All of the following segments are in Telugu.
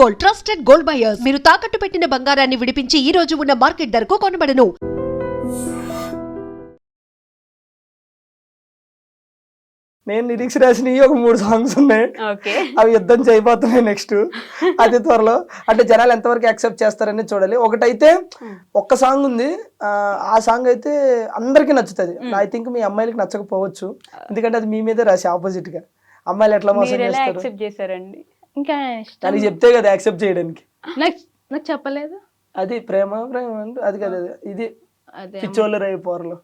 Gold, trusted gold buyers. మీరు తాకట్టు పెట్టిన బంగారాన్ని విడిపించి ఈ రోజు ఉన్న మార్కెట్ ధరకు కొనబడను. నేను లిరిక్స్ రాసినవి ఒక 3 సాంగ్స్ ఉన్నాయి. అవి యుద్ధం చేయబోతున్నాయి నెక్స్ట్. అతి త్వరలో అంటే జనాలు ఎంతవరకు యాక్సెప్ట్ చేస్తారని చూడాలి. ఒకటైతే ఒక్క సాంగ్ ఉంది, ఆ సాంగ్ అయితే అందరికీ నచ్చుతుంది. ఐ థింక్ మీ అమ్మాయిలకి నచ్చకపోవచ్చు, ఎందుకంటే అది మీ మీదే రాసి ఆపోజిట్ గా. అమ్మాయిలు ఎట్లా మోసం చేస్తారండి? ఇంకా దానికి చెప్తే కదా యాక్సెప్ట్ చేయడానికి. నాకు చెప్పలేదు. అది ప్రేమ ప్రేమ అంటే అది కదా, ఇది పిచ్చోళ్ళు రేపు పోరలు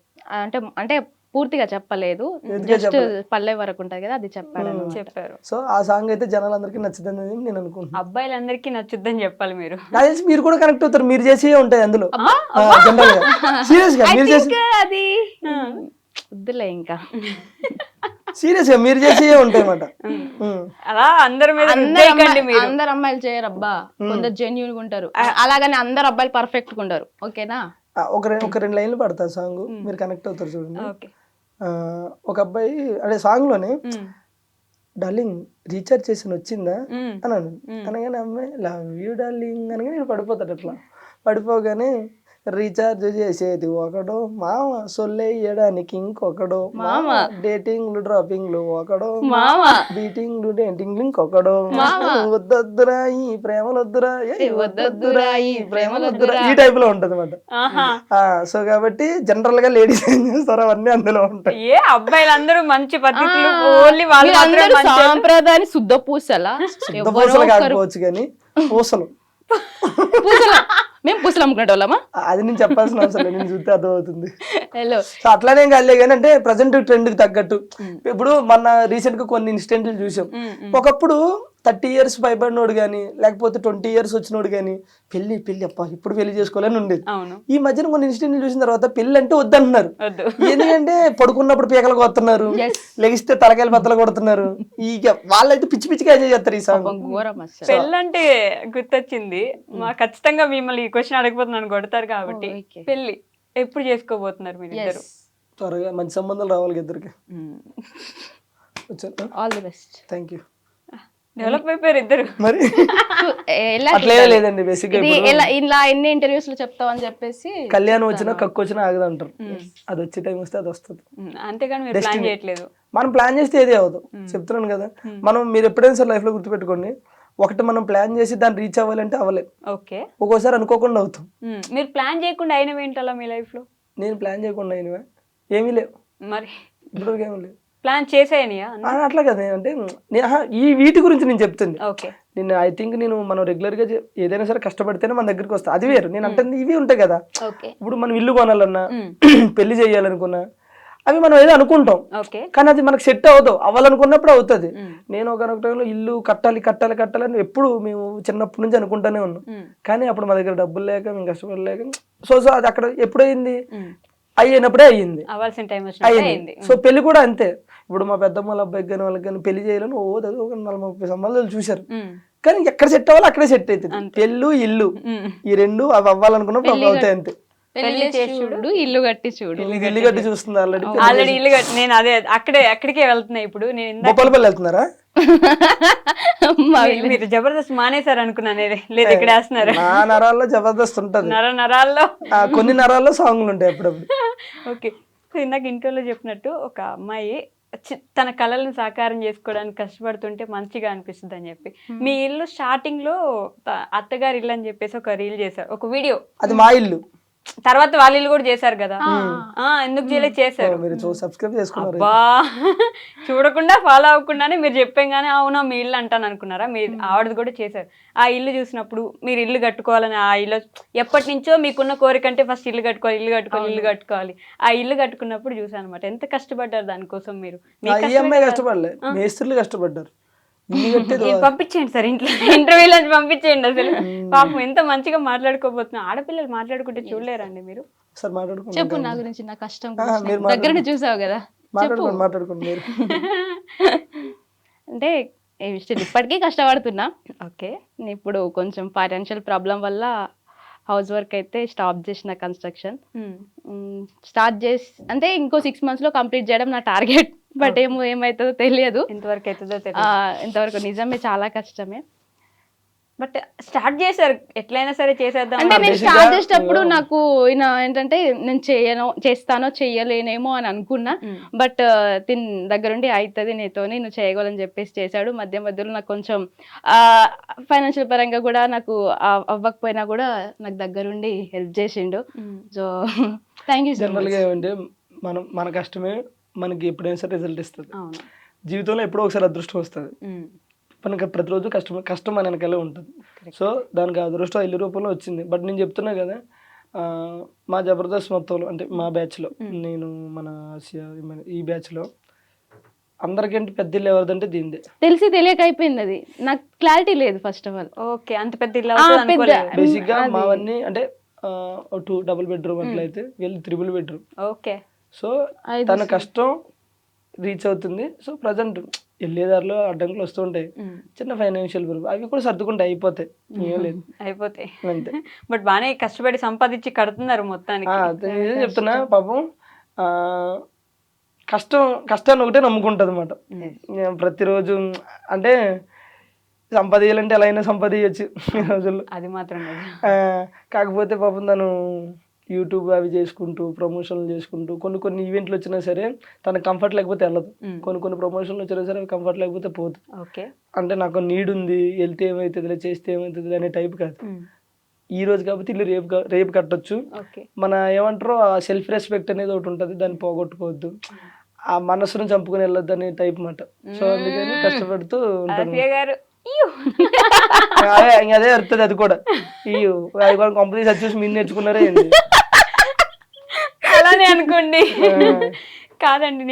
అంటే పూర్తిగా చెప్పలేదు, జస్ట్ పల్లె వరకు ఉంటది కదా, అది చెప్పారు. సో ఆ సాంగ్ అయితే జనాలందరికీ నచ్చుతుంది నేను అనుకుంటున్నాను. అబ్బాయిలందరికీ నచ్చుద్దని చెప్పాలి మీరు. తెలిసి మీరు కూడా కనెక్ట్ అవుతారు, మీరు చేసే ఉంటాయి అందులో. జనరల్ గా సీరియస్ గా మీరు చేసి అది వద్దులే, ఇంకా సీరియస్ గా మీరు చేసే ఉంటాయి అన్నమాట. అలా అందరి మీద అందరు అమ్మాయిలు చేయరు అబ్బా, కొందరు జెన్యూన్ గా ఉంటారు. అలాగని అందరు అబ్బాయిలు పర్ఫెక్ట్ గా ఉండరు. ఓకేనా, ఒక 2 లైన్లు పడతా సాంగ్, మీరు కనెక్ట్ అవుతారు చూడండి. ఒక అబ్బాయి అదే సాంగ్ లోనే డార్లింగ్ రీఛార్జ్ చేసి వచ్చిందా అన్నాను. అనగానే అమ్మాయి లవ్ యూ డార్లింగ్ అనగానే నేను పడిపోతాడు. అట్లా పడిపోగానే రీఛార్జ్ చేసేది ఒకడో మామ, సొల్లేయడానికి ఇంకొకడో మామ, డేటింగ్లు డ్రాపింగ్లు ఒకడో మామ, బీటింగ్లు డేటింగ్లు ఇంకొకడో, వద్దొద్దురా ఈ ప్రేమలొద్దురా వద్దొద్దురా ఈ ప్రేమలొద్దురా, ఈ టైప్ లో ఉంటది అన్నమాట. సో కాబట్టి జనరల్ గా లేడీస్ ఏం చేస్తారో అవన్నీ అందులో ఉంటాయి. ఏ అబ్బాయిలందరూ మంచి పద్ధతులు, సాంప్రదాయాన్ని శుద్ధ పూసలా, పూసలు కాకపోవచ్చు కానీ పూసలు మేము పూసలు అమ్ముకునే వాళ్ళమా, అది నేను చెప్పాల్సిన అవసరం లేదు, నేను చూస్తే అర్థమవుతుంది. సో అట్లానే కాలే కానీ అంటే ప్రజెంట్ ట్రెండ్ కి తగ్గట్టు. ఇప్పుడు మన రీసెంట్ గా కొన్ని ఇన్సిడెంట్లు చూసాం. ఒకప్పుడు 30 years పైబడినోడు గానీ లేకపోతే 20 years వచ్చినోడు గానీ పెళ్లి అప్ప ఇప్పుడు పెళ్లి చేసుకోవాలని ఉండేది. ఈ మధ్యన కొన్ని ఇన్సిడెంట్లు చూసిన తర్వాత పెళ్లి అంటే వద్దంటున్నారు. ఎందుకంటే పడుకున్నప్పుడు పీకలు కొడుతున్నారు, లెగిస్తే తలకాయలు బద్దలు కొడుతున్నారు. ఇక వాళ్ళైతే పిచ్చి పిచ్చిగా ఎంజాయ్ చేస్తారు ఈ సాంగ్. పెళ్ళంటే గుర్తొచ్చింది, ఖచ్చితంగా మిమ్మల్ని ఈ క్వశ్చన్ అడగబోతున్నాను, కొడతారు కాబట్టి. పెళ్లి ఎప్పుడు చేసుకోబోతున్నారు మీరు ఇద్దరు? త్వరగా మంచి సంబంధాలు రావాలి ఇద్దరికి. All the best. Thank you. Develop అయిపోయారు ఇద్దరు. మరి అట్లే లేదండి, బేసిక్ ఇలా ఎన్ని ఇంటర్వ్యూస్ లో చెప్తావు అని చెప్పేసి కళ్యాణం వచ్చినా కక్కు వచ్చినా ఆగదంటారు. అది వచ్చే టైం వస్తే అది వస్తుంది. అంతేగాని మీరు ప్లాన్ చేయట్లేదు. మనం ప్లాన్ చేస్తే ఏది అవ్వదు, చెప్తున్నాను కదా. మనం మీరు ఎప్పుడైనా సార్ లైఫ్ లో గుర్తుపెట్టుకోండి, ఒకటి మనం ప్లాన్ చేసి దాన్ని రీచ్ అవ్వాలంటే అవ్వలేదు. ఓకే, ఒక్కోసారి అనుకోకుండా అవుతాం. మీరు ప్లాన్ చేయకుండా అయినవి ఏంటలా మీ లైఫ్ లో? నేను ప్లాన్ చేయకుండా అయినవా ఏమీ లేవు. మరి ఇప్పుడు ఏమీ లేవు. ప్లాన్ చేసేయనియా? అట్లా కదా, అంటే ఈ వీటి గురించి నేను చెప్తుంది. ఓకే, నేను ఐ థింక్ మనం రెగ్యులర్ గా ఏదైనా సరే కష్టపడితేనే మన దగ్గరికి వస్తా, అది వేరు. నేను అంటే ఇవి ఉంటాయి కదా, ఇప్పుడు మనం ఇల్లు కొనాలన్నా పెళ్లి చేయాలనుకున్నా అవి మనం ఏదో అనుకుంటాం, కానీ అది మనకు సెట్ అవ్వాలనుకున్నప్పుడు అవుతుంది. నేను ఒక టైంలో ఇల్లు కట్టాలి అని ఎప్పుడు మేము చిన్నప్పటి నుంచి అనుకుంటానే ఉన్నాం. కానీ అప్పుడు మా దగ్గర డబ్బులు లేక మేము కష్టపడలేక సో అది అక్కడ ఎప్పుడైంది అయ్యినప్పుడే అయ్యింది. సో పెళ్లి కూడా అంతే. ఇప్పుడు మా పెద్దమ్మ వాళ్ళ అబ్బాయికి కానీ వాళ్ళకి కానీ పెళ్లి చేయాలని ఒక 40-30 సంబంధాలు చూశారు, కానీ ఎక్కడ సెట్ అవ్వాలి అక్కడే సెట్ అవుతుంది. పెళ్ళు ఇల్లు ఈ రెండు అవి అవ్వాలనుకున్నప్పుడు అవి అవుతాయి అంతే. ఇల్లు కట్టి చూడు, ఇల్లు కట్టి చూస్తుంది ఆల్రెడీ ఇల్లు కట్టి. నేను అదే అక్కడికే వెళ్తున్నా ఇప్పుడు. నేను బొప్పలపల్లి వెళ్తున్నారా? మీరు జబర్దస్త్ మానేశారు అనుకున్నాను, లేదు ఇక్కడ వేస్తున్నారు. నా నరాల్లో జబర్దస్త్ ఉంటది, నరాల్లో కొన్ని నరాల్లో సాంగ్లు ఉంటాయి అప్పుడప్పుడు. ఓకే, సో ఇందాక ఇంటర్వ్యూలో చెప్పినట్టు ఒక అమ్మాయి తన కళలను సాకారం చేసుకోవడానికి కష్టపడుతుంటే మంచిగా అనిపిస్తుంది అని చెప్పి, మీ ఇల్లు స్టార్టింగ్ లో అత్తగారి ఇల్లు అని చెప్పేసి ఒక రీల్ చేశారు, ఒక వీడియో. అది మా ఇల్లు. తర్వాత వాళ్ళ ఇల్లు కూడా చేశారు కదా, ఎందుకు చేయలేదు? చేశారు. బా చూడకుండా ఫాలో అవ్వకుండానే మీరు చెప్పంగానే అవునా మీ ఇల్లు అంటాను అనుకున్నారా? మీరు ఆవిడది కూడా చేశారు. ఆ ఇల్లు చూసినప్పుడు మీరు ఇల్లు కట్టుకోవాలని, ఆ ఇల్లు ఎప్పటి నుంచో మీకున్న కోరిక అంటే ఫస్ట్ ఇల్లు కట్టుకోవాలి. ఆ ఇల్లు కట్టుకున్నప్పుడు చూసాను అనమాట, ఎంత కష్టపడ్డారు దానికోసం. మీరు కష్టపడలే, మేస్త్రీలు కష్టపడ్డారు. పంపించేయండి సార్, ఇంట్లో ఇంటర్వ్యూలో పంపించేయండి. అసలు పాపం ఎంత మంచిగా మాట్లాడుకోబోతున్నా. ఆడపిల్లలు మాట్లాడుకుంటే చూడలేరండి మీరు? చెప్పు నా గురించి, నా కష్టం దగ్గర చూసావు కదా, అంటే ఇప్పటికీ కష్టపడుతున్నా. ఓకే, ఇప్పుడు కొంచెం ఫైనాన్షియల్ ప్రాబ్లం వల్ల హౌస్ వర్క్ అయితే స్టాప్ చేసిన, కన్స్ట్రక్షన్ స్టార్ట్ చేసి అంటే ఇంకో 6 months లో కంప్లీట్ చేయడం నా టార్గెట్. బట్ ఏమవుతుందో తెలియదు, ఇంతవరకు నిజమే చాలా కష్టమే. బట్ స్టార్ట్ చేశారు, ఎట్లయినా సరే చేసేద్దాం అంటే నేను basic స్టార్ట్ గా చేసేటప్పుడు నాకు ఈయన ఏంటంటే నేను చేస్తానో చెయ్యలేనేమో అని అనుకున్నా. బట్ తిన్ దగ్గరుండి అవుతుంది నీతోని, నువ్వు చేయగలని చెప్పేసి చేశాడు. మధ్య మధ్యలో నాకు కొంచెం ఫైనాన్షియల్ పరంగా కూడా నాకు అవ్వకపోయినా కూడా నాకు దగ్గరుండి హెల్ప్ చేసిండు. So thank you so general much. గా ఏమంటే మన కష్టమే మనకి ఎప్పుడైనా సరే రిజల్ట్ ఇస్తుంది. అవును. జీవితంలో ఎప్పుడో ఒకసారి అదృష్టం వస్తుంది. మనకి ప్రతిరోజు కష్టం మన వెనకాలే ఉంటుంది. సో దానికి అదృష్టం ఇల్లు రూపంలో వచ్చింది. బట్ నేను చెప్తున్నా కదా, మా జబర్దస్త్ మొత్తంలో అంటే మా బ్యాచ్లో, నేను మన ఈ బ్యాచ్లో అందరికంటే పెద్ద ఇల్లు ఎవరిదంటే దీనిదే. తెలిసి తెలియక అయిపోయింది అది, నాకు క్లారిటీ లేదు ఫస్ట్ ఆఫ్ ఆల్. ఓకే, అంత పెద్ద ఇల్లు అవుతుంది అనుకోలేదు. బేసిక్ గా మావన్నీ అంటే 2 డబుల్ బెడ్రూమ్ అట్లయితే వీళ్ళు 3 బెడ్రూమ్. ఓకే. సో తన కష్టం రీచ్ అవుతుంది. సో ప్రజెంట్ వెళ్ళేదారిలో అడ్డంకులు వస్తూ ఉంటాయి, చిన్న ఫైనాన్షియల్ ప్రాబ్లం, అవి కూడా సర్దుకుంటే అయిపోతాయి, ఏం లేదు, అయిపోతాయి అంతే. బట్ బాగానే కష్టపడి సంపాదించి కడుతున్నారు మొత్తానికి. నిజం చెప్తున్నా, పాపం కష్టాన్ని ఒకటే నమ్ముకుంటుంది అనమాట. ప్రతిరోజు అంటే సంపాదించాలంటే ఎలా అయినా సంపాదించచ్చు ఈ రోజుల్లో, అది మాత్రం నిజం. కాకపోతే పాపం తను యూట్యూబ్ అవి చేసుకుంటూ ప్రమోషన్లు చేసుకుంటూ కొన్ని ఈవెంట్లు వచ్చినా సరే తనకు కంఫర్ట్ లేకపోతే వెళ్ళదు. కొన్ని ప్రమోషన్లు వచ్చినా సరే అవి కంఫర్ట్ లేకపోతే పోదు. ఓకే. అంటే నాకు నీడ్ ఉంది, వెళ్తే ఏమవుతుంది, చేస్తే ఏమవుతుంది అనే టైప్ కాదు. ఈ రోజు కాబట్టి ఇల్లు రేపు కట్టొచ్చు. మన ఏమంటారో ఆ సెల్ఫ్ రెస్పెక్ట్ అనేది ఒకటి ఉంటుంది, దాన్ని పోగొట్టుకోవద్దు, ఆ మనసును చంపుకొని వెళ్ళొద్దు అనే టైప్ మాట. సో అందుకని కష్టపడుతూ ఉంటాను. అదే వస్తుంది అది కూడా. అది కూడా కంపెనీ చూసి మీరు నేర్చుకున్నారే ఏంది అలానే అనుకోండి. కాదండి,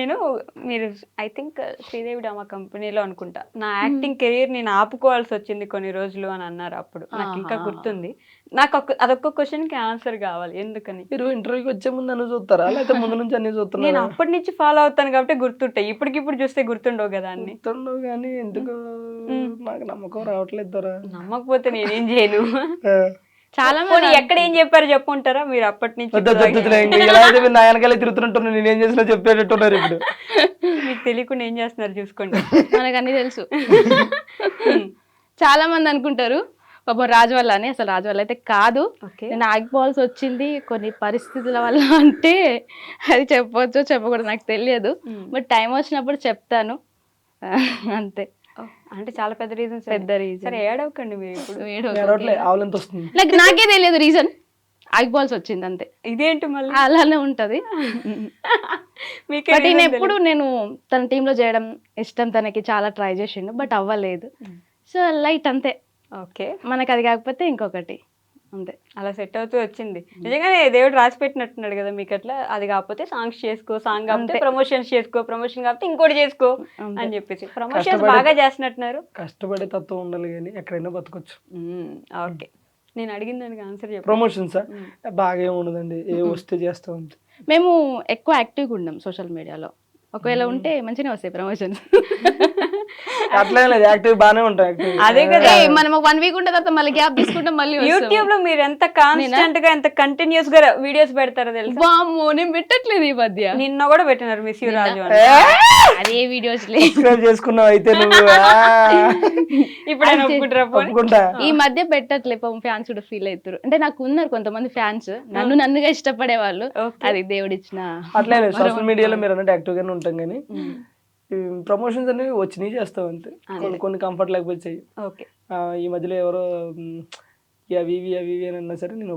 మీరు ఐ థింక్ శ్రీదేవి డ్రామా కంపెనీలో అనుకుంటా నా యాక్టింగ్ కెరీర్ నేను ఆపుకోవాల్సి వచ్చింది కొన్ని రోజులు అని అన్నారు. అప్పుడు నాకు ఇంకా గుర్తుంది. నాకు అదొక్క క్వశ్చన్ కి ఆన్సర్ కావాలి, ఎందుకని? మీరు ఇంటర్వ్యూకి వచ్చే ముందు అన్ని చూస్తారా లేకపోతే ముందు నుంచి అన్ని చూస్తున్నా? నేను అప్పటి నుంచి ఫాలో అవుతాను కాబట్టి గుర్తుంటాయి, ఇప్పటికిప్పుడు చూస్తే గుర్తుండవు కదా అన్ని. గుర్తుండవు కానీ ఎందుకు నాకు నమ్మకం రావట్లేదు. నమ్మకపోతే నేనేం చేయను. చాలా మంది ఎక్కడ ఏం చెప్పారు చెప్పుంటారా మీరు అప్పటి నుంచి? నా వెనకాలే తిరుగుతుంటున్నా, నేనేం చేసినా చెప్పేటట్టున్నారు. ఇప్పుడు మీకు తెలియకుండా ఏం చేస్తున్నారు చూసుకోండి. మనకు అన్ని తెలుసు. చాలా మంది అనుకుంటారు పాపం రాజు వల్ల అని, అసలు రాజు వల్ల అయితే కాదు. నేను ఆగిపోవాల్సి వచ్చింది కొన్ని పరిస్థితుల వల్ల. అంటే అది చెప్పొచ్చు చెప్పకూడదు నాకు తెలియదు, బట్ టైం వచ్చినప్పుడు చెప్తాను అంతే. అంటే చాలా పెద్ద రీజన్. సరే ఏడవకండి మీరు ఇప్పుడు. నాకే తెలియదు రీజన్, ఆగిపోవాల్సి వచ్చింది అంతే. ఇదేంటి మళ్ళీ అలానే ఉంటది. బట్ ఈయన ఎప్పుడు నేను తన టీంలో చేయడం ఇష్టం, తనకి చాలా ట్రై చేసిండు బట్ అవ్వలేదు. సో లైట్ అంతే. ఓకే, మనకి అది కాకపోతే ఇంకొకటి అంతే, అలా సెట్ అవుతూ వచ్చింది. నిజంగానే దేవుడు రాసి పెట్టినట్టున్నాడు కదా మీకు. అట్లా అది కాకపోతే సాంగ్స్ చేసుకో, సాంగ్ కాకపోతే ప్రమోషన్స్ చేసుకో, ప్రమోషన్ కాకపోతే ఇంకోటి చేసుకో అని చెప్పేసి ప్రమోషన్స్ బాగా చేస్తున్నట్టున్నారు. కష్టపడే తత్వం ఉండాలి కానీ ఎక్కడైనా బతకొచ్చు. ఓకే, నేను అడిగిన దానికి ఆన్సర్ చెప్పు. ప్రమోషన్స్ బాగా ఏమి ఉండదండి, ఏ వస్తే చేస్తా ఉంది. మేము ఎక్కువ యాక్టివ్గా ఉన్నాం సోషల్ మీడియాలో, ఒకవేళ ఉంటే మంచిగా వస్తాయి ప్రమోషన్స్. అట్లా లేదు, యాక్టివ్ బాగానే ఉంటాయి. అదే కదా, మనం 1 వీక్ ఉంటే తర్వాత మళ్ళీ గ్యాప్ తీసుకుంటాం. మళ్ళీ యూట్యూబ్ లో మీరు ఎంత కాన్స్టెంట్ గా ఎంత కంటిన్యూస్ గా వీడియోస్ పెడతారో తెలుసా? వామ్మో, నేను పెట్టట్లేదు ఈ మధ్య. నిన్న కూడా పెట్టినారు మిస్ యూ రాజు. అదే వీడియోస్ చేసుకున్నావు అయితే నువ్వు. ఇప్పుడు ఈ మధ్య పెట్టట్లే, ఫ్యాన్స్ కూడా ఫీల్ అవుతారు. అంటే నాకు ఉన్నారు కొంతమంది ఫ్యాన్స్, నన్నుగా ఇష్టపడే వాళ్ళు. అది దేవుడిచ్చిన. అట్లే సోషల్ మీడియాలో మీరు అన్నట్టు యాక్టివ్ గానే ఉంటాం కానీ ప్రమోషన్స్ అనేవి వచ్చినాయి చేస్తాం అంతే. కొన్ని కంఫర్ట్ లేకపోతే చెయ్యి. ఈ మధ్యలో ఎవరో అవి ఇవి అని అన్నా సరే నేను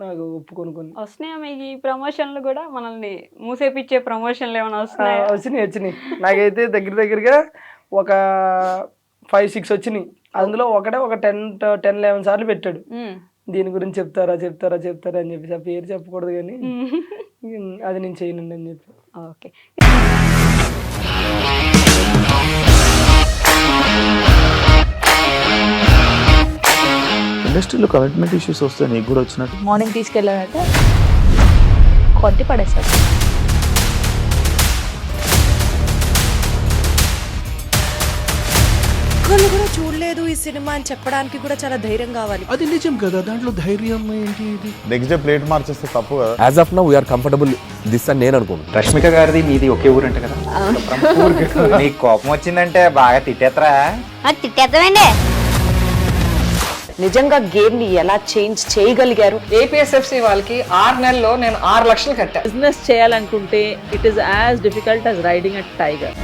నాకు ఒప్పుకొని వస్తున్నాయా మీకు ఈ ప్రమోషన్లు కూడా? మనల్ని మూసేపిచ్చే ప్రమోషన్లు ఏమైనా వస్తున్నాయి? వచ్చినాయి. నాకైతే దగ్గరగా ఒక 5-6 వచ్చినాయి. అందులో ఒక 10-11 సార్లు పెట్టాడు, దీని గురించి చెప్తారా అని చెప్పేసి. ఆ పేరు చెప్పకూడదు కానీ అది నేను చేయనండి అని చెప్పి. ఓకే, ఇండస్ట్రీలో కమిట్మెంట్ ఇష్యూస్ వస్తే నీకు కూడా వచ్చినట్టు? మార్నింగ్ తీసుకెళ్ళానంటే కొట్టి పడేస్తాడు. ఒక్కళ్ళు కూడా చూడలేదు ఈ సినిమా అని చెప్పడానికి కూడా చాలా ధైర్యం కావాలి. అది నిజం కదా, దాంట్లో ధైర్యం ఏంటి? ఇది నెక్స్ట్ డే ప్లేట్ మార్చేస్తే తప్పు కదా. As of now we are comfortable this అని నేను అనుకుంటున్నాను. రష్మిక గారిది మీది ఒకే ఊరు అంట కదా? నీకు కోపం వచ్చిందంటే బాగా తిట్టేత్తరా? తిట్టేద్దామండి. నిజంగా గేమ్ ని ఎలా చేంజ్ చేయగలిగారు? ఏపీఎస్ఎఫ్సి వాళ్ళకి 6 నెలల్లో నేను 6 లక్షలు కట్టా. బిజినెస్ చేయాలనుకుంటే it is as difficult as riding a tiger.